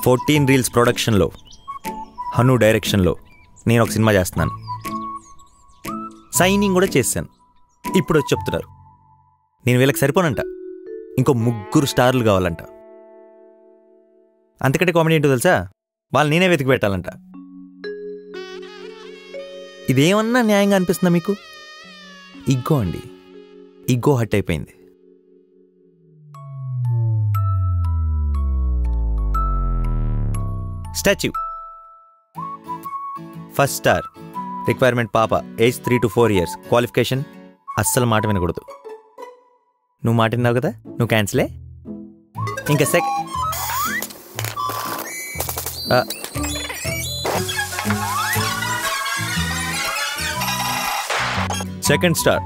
14 reels ప్రొడక్షన్లో హను డైరెక్షన్లో నేను ఒక సినిమా చేస్తున్నాను. సైనింగ్ కూడా చేశాను. ఇప్పుడు వచ్చి చెప్తున్నారు నేను వీళ్ళకి సరిపోనంట, ఇంకో 3 స్టార్లు కావాలంట. అంతకంటే కామెడీ ఏంటో తెలుసా, వాళ్ళు నేనే వెతికి పెట్టాలంట. ఇదేమన్నా న్యాయంగా అనిపిస్తుందా మీకు? ఇగ్గో అండి, ఇగ్గో హట్ అయిపోయింది. స్టాచ్యూ ఫస్ట్ స్టార్, రిక్వైర్మెంట్ పాప, ఏజ్ 3 to 4 years, క్వాలిఫికేషన్ అస్సలు మాట వినకూడదు. నువ్వు మాట విన్నావు కదా, నువ్వు క్యాన్సిలే. ఇంకా సెకండ్ స్టార్,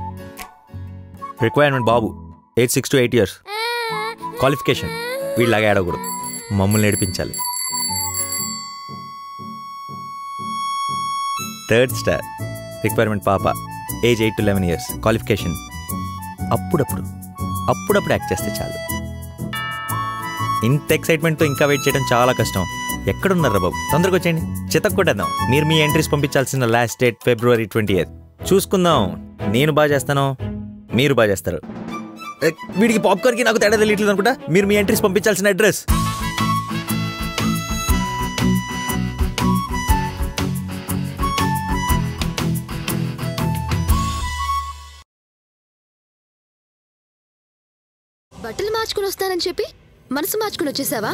రిక్వైర్మెంట్ బాబు, ఏజ్ 6 to 8 years, క్వాలిఫికేషన్ వీళ్ళలాగా ఏడవకూడదు, మమ్మల్ని ఏడిపించాలి. థర్డ్ స్టార్, రిక్వైర్మెంట్ పాప, ఏజ్ 8 to 11 years, క్వాలిఫికేషన్ అప్పుడప్పుడు యాక్ట్ చేస్తే చాలు. ఇంత ఎక్సైట్మెంట్తో ఇంకా వెయిట్ చేయడం చాలా కష్టం. ఎక్కడున్నారా బాబు, తొందరగా వచ్చేయండి, చితక్ కొట్టేద్దాం. మీరు మీ ఎంట్రీస్ పంపించాల్సిన లాస్ట్ డేట్ February 20th. చూసుకుందాం, నేను బాగా చేస్తాను, మీరు బాగా చేస్తారు. వీడికి పాప్కార్న్కి నాకు తేడా తెలియట్లేదు అనుకుంటా. మీరు మీ ఎంట్రీస్ పంపించాల్సిన అడ్రస్ బట్టలు మార్చుకుని వస్తానని చెప్పి మనసు మార్చుకుని వచ్చేసావా?